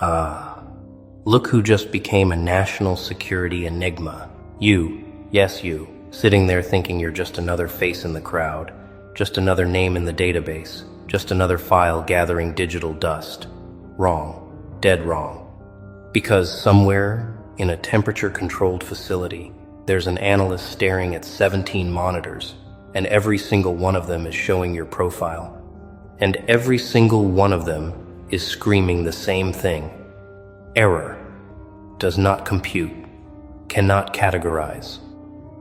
Look who just became a national security enigma. You, yes you, sitting there thinking you're just another face in the crowd, just another name in the database, just another file gathering digital dust. Wrong. Dead wrong. Because somewhere in a temperature-controlled facility, there's an analyst staring at 17 monitors, and every single one of them is showing your profile. And every single one of them is screaming the same thing. Error. Does not compute. Cannot categorize.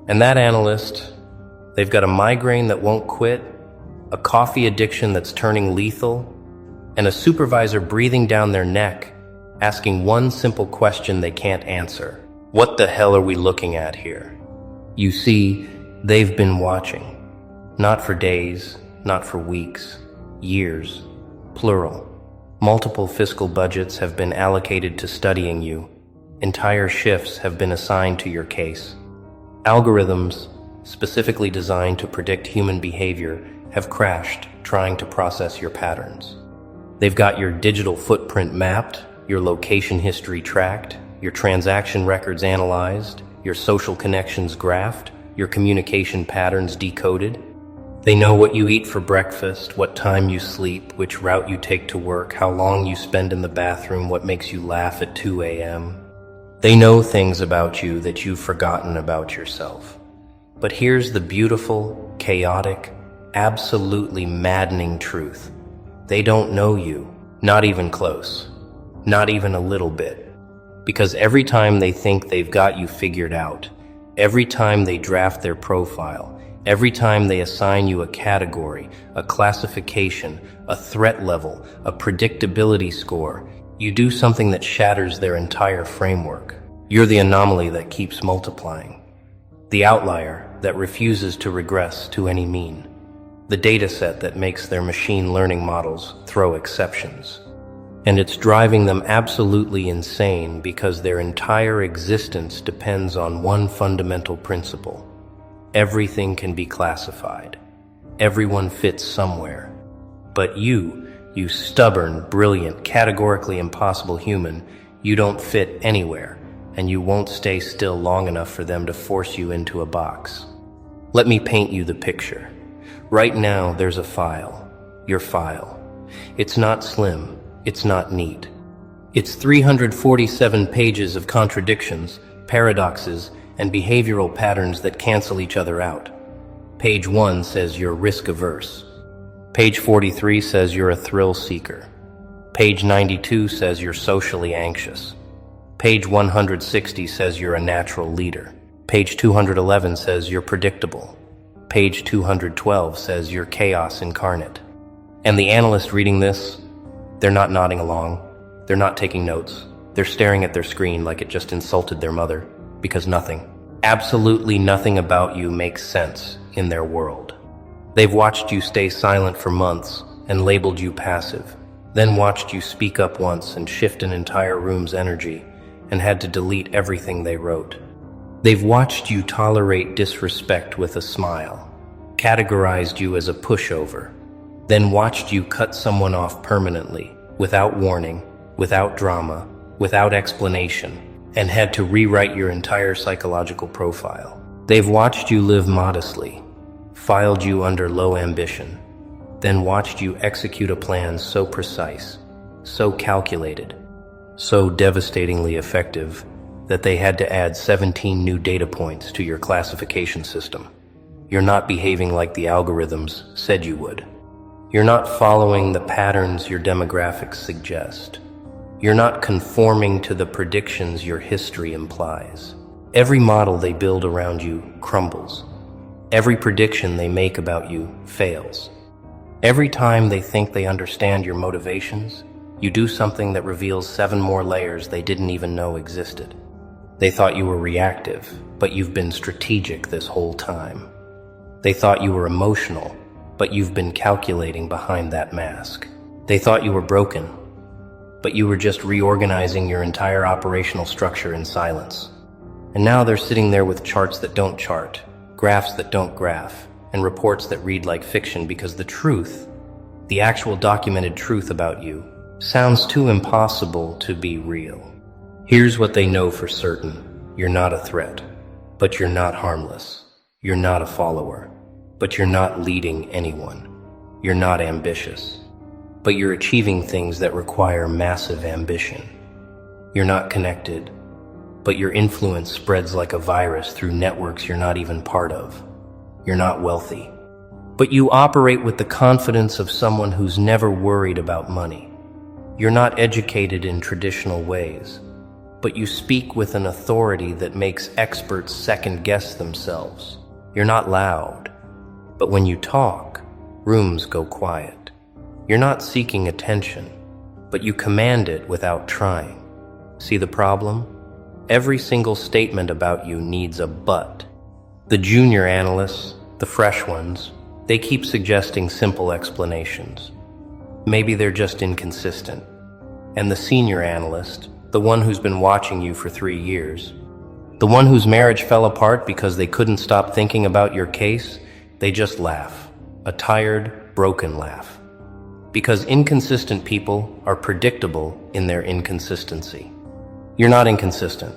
And that analyst, they've got a migraine that won't quit, a coffee addiction that's turning lethal, and a supervisor breathing down their neck, asking one simple question they can't answer. What the hell are we looking at here? You see, they've been watching. Not for days, not for weeks, years, plural. Multiple fiscal budgets have been allocated to studying you. Entire shifts have been assigned to your case. Algorithms, specifically designed to predict human behavior, have crashed trying to process your patterns. They've got your digital footprint mapped, your location history tracked, your transaction records analyzed, your social connections graphed, your communication patterns decoded. They know what you eat for breakfast, what time you sleep, which route you take to work, how long you spend in the bathroom, what makes you laugh at 2 a.m. They know things about you that you've forgotten about yourself. But here's the beautiful, chaotic, absolutely maddening truth. They don't know you, not even close, not even a little bit. Because every time they think they've got you figured out, every time they draft their profile, every time they assign you a category, a classification, a threat level, a predictability score, you do something that shatters their entire framework. You're the anomaly that keeps multiplying. The outlier that refuses to regress to any mean. The data set that makes their machine learning models throw exceptions. And it's driving them absolutely insane because their entire existence depends on one fundamental principle. Everything can be classified. Everyone fits somewhere. But you stubborn, brilliant, categorically impossible human, you don't fit anywhere, and you won't stay still long enough for them to force you into a box. Let me paint you the picture. Right now, there's a file. Your file. It's not slim. It's not neat. It's 347 pages of contradictions, paradoxes, and behavioral patterns that cancel each other out. Page 1 says you're risk-averse. Page 43 says you're a thrill seeker. Page 92 says you're socially anxious. Page 160 says you're a natural leader. Page 211 says you're predictable. Page 212 says you're chaos incarnate. And the analyst reading this, they're not nodding along. They're not taking notes. They're staring at their screen like it just insulted their mother. Because nothing, absolutely nothing about you makes sense in their world. They've watched you stay silent for months and labeled you passive, then watched you speak up once and shift an entire room's energy and had to delete everything they wrote. They've watched you tolerate disrespect with a smile, categorized you as a pushover, then watched you cut someone off permanently, without warning, without drama, without explanation, and had to rewrite your entire psychological profile. They've watched you live modestly, filed you under low ambition, then watched you execute a plan so precise, so calculated, so devastatingly effective that they had to add 17 new data points to your classification system. You're not behaving like the algorithms said you would. You're not following the patterns your demographics suggest. You're not conforming to the predictions your history implies. Every model they build around you crumbles. Every prediction they make about you fails. Every time they think they understand your motivations, you do something that reveals 7 more layers they didn't even know existed. They thought you were reactive, but you've been strategic this whole time. They thought you were emotional, but you've been calculating behind that mask. They thought you were broken, but you were just reorganizing your entire operational structure in silence. And now they're sitting there with charts that don't chart, graphs that don't graph, and reports that read like fiction because the truth, the actual documented truth about you, Sounds too impossible to be real. Here's what they know for certain. You're not a threat, but you're not harmless. You're not a follower, but you're not leading anyone. You're not ambitious, but you're achieving things that require massive ambition. You're not connected, but your influence spreads like a virus through networks you're not even part of. You're not wealthy, but you operate with the confidence of someone who's never worried about money. You're not educated in traditional ways, but you speak with an authority that makes experts second-guess themselves. You're not loud, but when you talk, rooms go quiet. You're not seeking attention, but you command it without trying. See the problem? Every single statement about you needs a but. The junior analysts, the fresh ones, they keep suggesting simple explanations. Maybe they're just inconsistent. And the senior analyst, the one who's been watching you for 3 years, the one whose marriage fell apart because they couldn't stop thinking about your case, they just laugh. A tired, broken laugh. Because inconsistent people are predictable in their inconsistency. You're not inconsistent.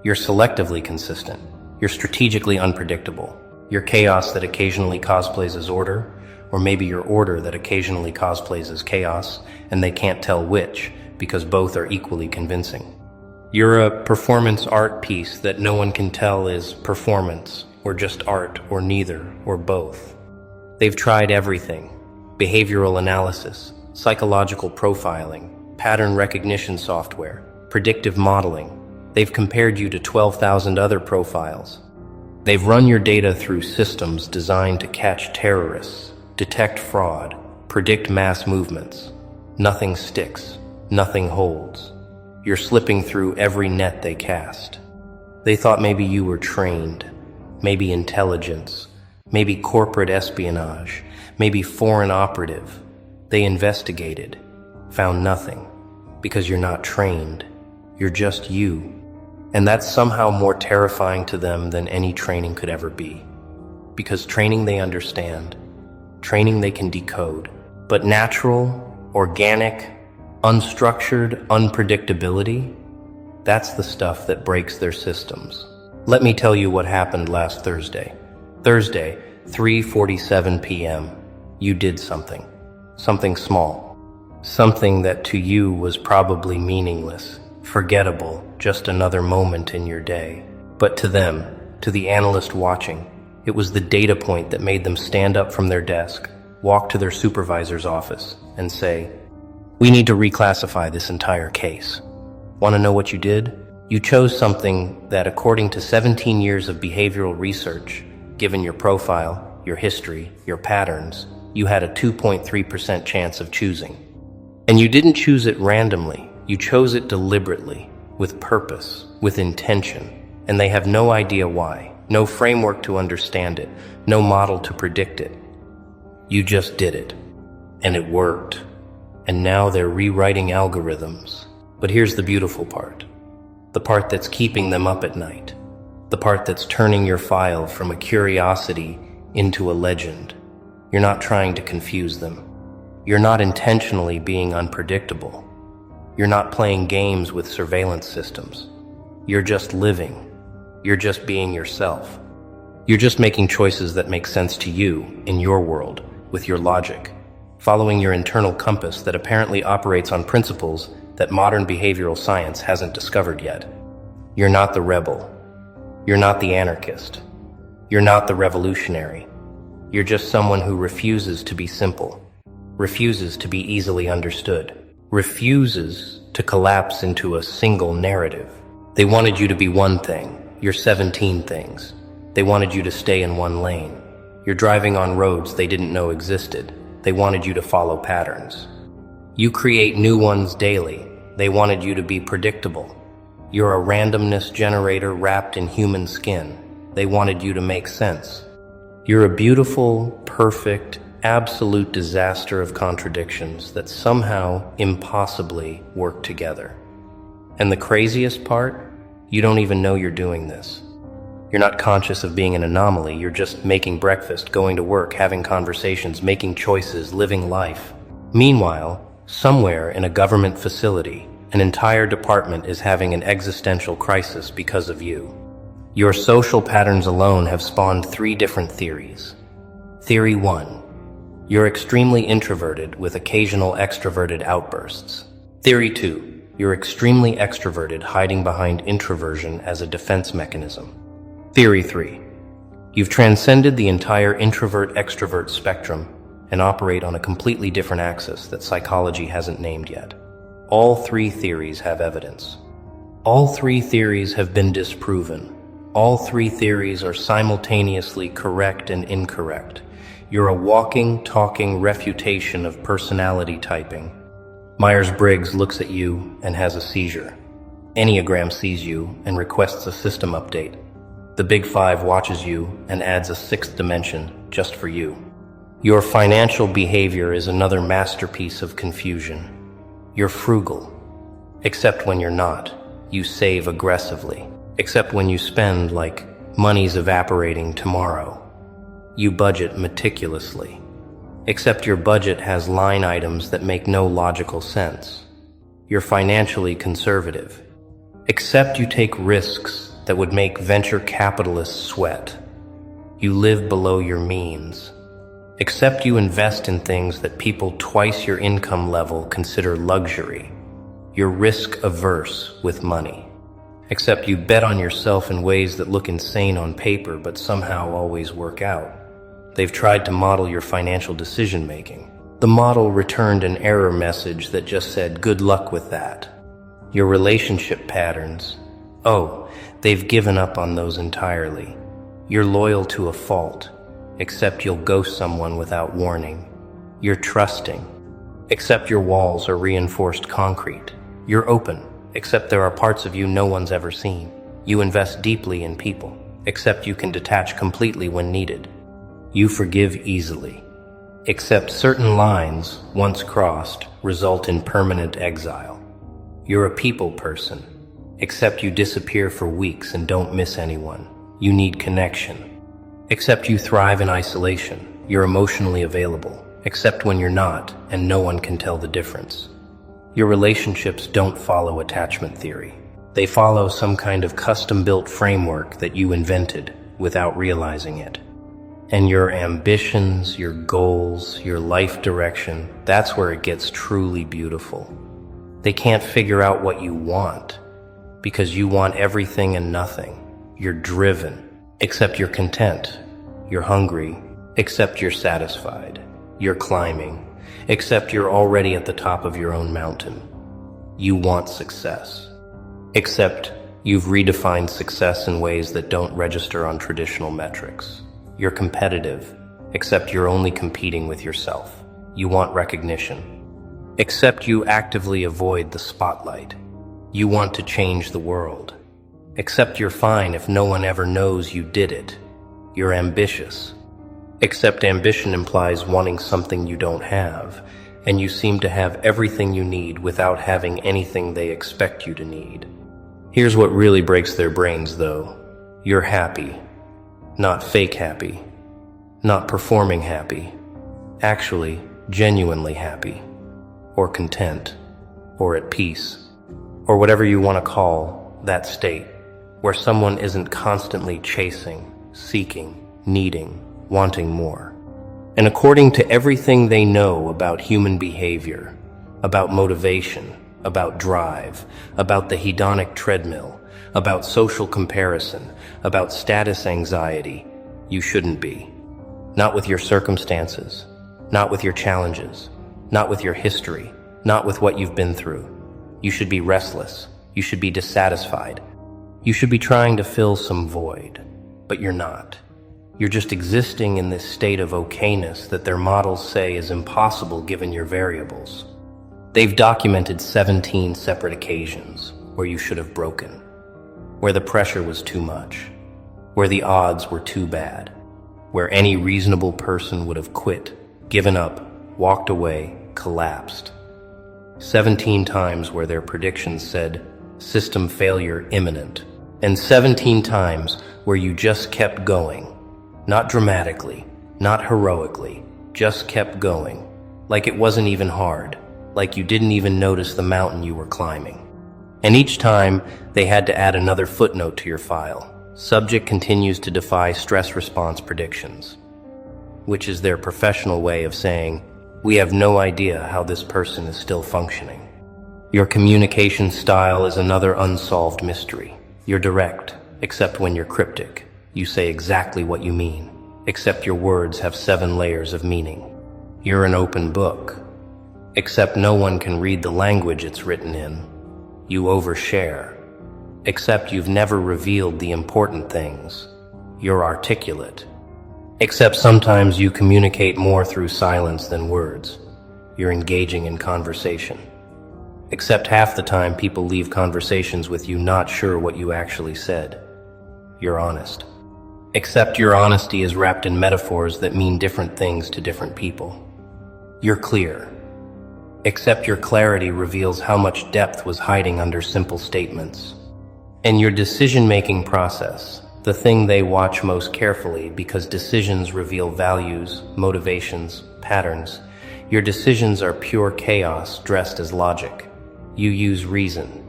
You're selectively consistent. You're strategically unpredictable. You're chaos that occasionally cosplays as order, or maybe you're order that occasionally cosplays as chaos, and they can't tell which, because both are equally convincing. You're a performance art piece that no one can tell is performance, or just art, or neither, or both. They've tried everything: behavioral analysis, psychological profiling, pattern recognition software, predictive modeling. They've compared you to 12,000 other profiles. They've run your data through systems designed to catch terrorists, detect fraud, predict mass movements. Nothing sticks. Nothing holds. You're slipping through every net they cast. They thought maybe you were trained, maybe intelligence, maybe corporate espionage, maybe foreign operative. They investigated, found nothing, because you're not trained. You're just you. And that's somehow more terrifying to them than any training could ever be. Because training they understand, training they can decode, but natural, organic, unstructured unpredictability, that's the stuff that breaks their systems. Let me tell you what happened last Thursday. Thursday, 3:47 p.m. You did something. Something small. Something that to you was probably meaningless, forgettable, just another moment in your day. But to them, to the analyst watching, it was the data point that made them stand up from their desk, walk to their supervisor's office, and say, "We need to reclassify this entire case." Want to know what you did? You chose something that, according to 17 years of behavioral research, given your profile, your history, your patterns, you had a 2.3% chance of choosing. And you didn't choose it randomly. You chose it deliberately, with purpose, with intention, and they have no idea why, no framework to understand it, no model to predict it. You just did it, and it worked. And now they're rewriting algorithms. But here's the beautiful part. The part that's keeping them up at night. The part that's turning your file from a curiosity into a legend. You're not trying to confuse them. You're not intentionally being unpredictable. You're not playing games with surveillance systems. You're just living. You're just being yourself. You're just making choices that make sense to you, in your world, with your logic, following your internal compass that apparently operates on principles that modern behavioral science hasn't discovered yet. You're not the rebel. You're not the anarchist. You're not the revolutionary. You're just someone who refuses to be simple, refuses to be easily understood, refuses to collapse into a single narrative. They wanted you to be one thing, you're 17 things. They wanted you to stay in one lane. You're driving on roads they didn't know existed. They wanted you to follow patterns. You create new ones daily. They wanted you to be predictable. You're a randomness generator wrapped in human skin. They wanted you to make sense. You're a beautiful, perfect, absolute disaster of contradictions that somehow impossibly work together. And the craziest part? You don't even know you're doing this. You're not conscious of being an anomaly. You're just making breakfast, going to work, having conversations, making choices, living life. Meanwhile, Somewhere in a government facility, an entire department is having an existential crisis because of you. Your social patterns alone have spawned 3 different theories. Theory 1. You're extremely introverted with occasional extroverted outbursts. Theory 2. You're extremely extroverted, hiding behind introversion as a defense mechanism. Theory 3. You've transcended the entire introvert-extrovert spectrum and operate on a completely different axis that psychology hasn't named yet. All 3 theories have evidence. All 3 theories have been disproven. All 3 theories are simultaneously correct and incorrect. You're a walking, talking refutation of personality typing. Myers-Briggs looks at you and has a seizure. Enneagram sees you and requests a system update. The Big Five watches you and adds a 6th dimension just for you. Your financial behavior is another masterpiece of confusion. You're frugal, except when you're not. You save aggressively, except when you spend like money's evaporating tomorrow. You budget meticulously, except your budget has line items that make no logical sense. You're financially conservative, except you take risks that would make venture capitalists sweat. You live below your means, except you invest in things that people twice your income level consider luxury. You're risk-averse with money, except you bet on yourself in ways that look insane on paper but somehow always work out. They've tried to model your financial decision-making. The model returned an error message that just said, "Good luck with that." Your relationship patterns, they've given up on those entirely. You're loyal to a fault, except you'll ghost someone without warning. You're trusting, except your walls are reinforced concrete. You're open, except there are parts of you no one's ever seen. You invest deeply in people, except you can detach completely when needed. You forgive easily, except certain lines, once crossed, result in permanent exile. You're a people person, except you disappear for weeks and don't miss anyone. You need connection, except you thrive in isolation. You're emotionally available, except when you're not, and no one can tell the difference. Your relationships don't follow attachment theory. They follow some kind of custom-built framework that you invented without realizing it. And your ambitions, your goals, your life direction, that's where it gets truly beautiful. They can't figure out what you want, because you want everything and nothing. You're driven, except you're content. You're hungry, except you're satisfied. You're climbing, except you're already at the top of your own mountain. You want success, except you've redefined success in ways that don't register on traditional metrics. You're competitive, except you're only competing with yourself. You want recognition, except you actively avoid the spotlight. You want to change the world, except you're fine if no one ever knows you did it. You're ambitious, except ambition implies wanting something you don't have, and you seem to have everything you need without having anything they expect you to need. Here's what really breaks their brains, though. You're happy, not fake happy, not performing happy, actually genuinely happy, or content, or at peace, or whatever you want to call that state, where someone isn't constantly chasing, seeking, needing, wanting more. And according to everything they know about human behavior, about motivation, about drive, about the hedonic treadmill, about social comparison, about status anxiety, you shouldn't be. Not with your circumstances, not with your challenges, not with your history, not with what you've been through. You should be restless. You should be dissatisfied. You should be trying to fill some void, but you're not. You're just existing in this state of okayness that their models say is impossible given your variables. They've documented 17 separate occasions where you should have broken, where the pressure was too much, where the odds were too bad, where any reasonable person would have quit, given up, walked away, collapsed. 17 times where their predictions said, system failure imminent. And 17 times where you just kept going. Not dramatically, not heroically, just kept going. Like it wasn't even hard. like you didn't even notice the mountain you were climbing. And each time, they had to add another footnote to your file. Subject continues to defy stress response predictions, which is their professional way of saying, we have no idea how this person is still functioning. Your communication style is another unsolved mystery. You're direct, except when you're cryptic. You say exactly what you mean, except your words have 7 layers of meaning. You're an open book, except no one can read the language it's written in. You overshare, except you've never revealed the important things. You're articulate, except sometimes you communicate more through silence than words. You're engaging in conversation, except half the time people leave conversations with you not sure what you actually said. You're honest, except your honesty is wrapped in metaphors that mean different things to different people. You're clear, except your clarity reveals how much depth was hiding under simple statements. And your decision-making process, the thing they watch most carefully because decisions reveal values, motivations, patterns. Your decisions are pure chaos dressed as logic. You use reason,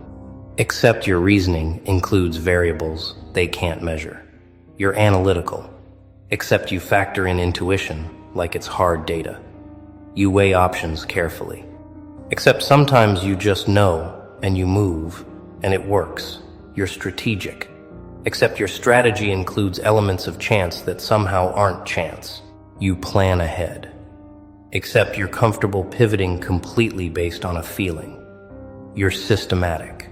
except your reasoning includes variables they can't measure. You're analytical, except you factor in intuition like it's hard data. You weigh options carefully, except sometimes you just know and you move and it works. You're strategic, except your strategy includes elements of chance that somehow aren't chance. You plan ahead, except you're comfortable pivoting completely based on a feeling. You're systematic,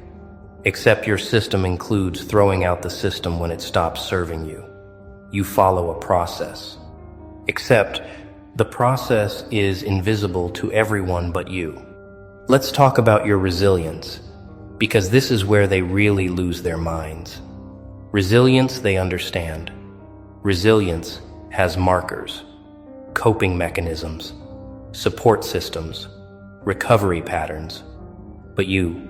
except your system includes throwing out the system when it stops serving you. You follow a process, except the process is invisible to everyone but you. Let's talk about your resilience, because this is where they really lose their minds. Resilience they understand. Resilience has markers, coping mechanisms, support systems, recovery patterns. But you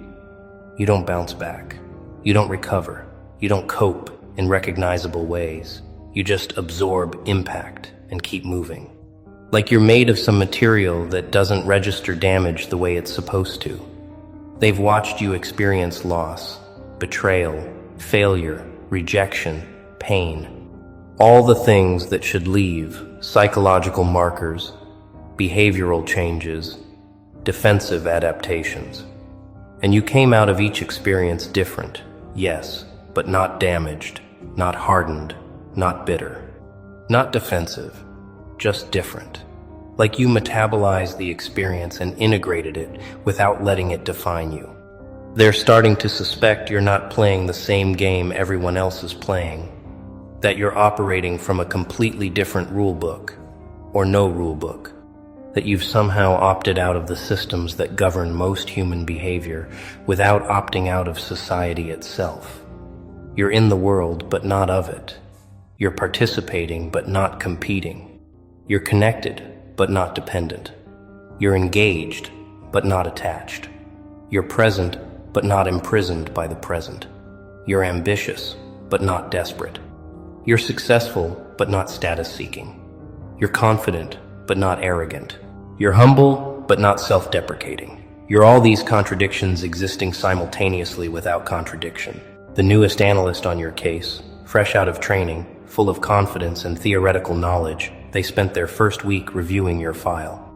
don't bounce back. You don't recover. You don't cope in recognizable ways. You just absorb impact and keep moving. Like you're made of some material that doesn't register damage the way it's supposed to. They've watched you experience loss, betrayal, failure, rejection, pain. All the things that should leave psychological markers, behavioral changes, defensive adaptations. And you came out of each experience different, yes, but not damaged, not hardened, not bitter, not defensive, just different. Like you metabolized the experience and integrated it without letting it define you. They're starting to suspect you're not playing the same game everyone else is playing, that you're operating from a completely different rule book, or no rule book, that you've somehow opted out of the systems that govern most human behavior without opting out of society itself. You're in the world, but not of it. You're participating, but not competing. You're connected, but not dependent. You're engaged, but not attached. You're present, but not imprisoned by the present. You're ambitious, but not desperate. You're successful, but not status-seeking. You're confident, but not arrogant. You're humble, but not self-deprecating. You're all these contradictions existing simultaneously without contradiction. The newest analyst on your case, fresh out of training, full of confidence and theoretical knowledge, they spent their first week reviewing your file.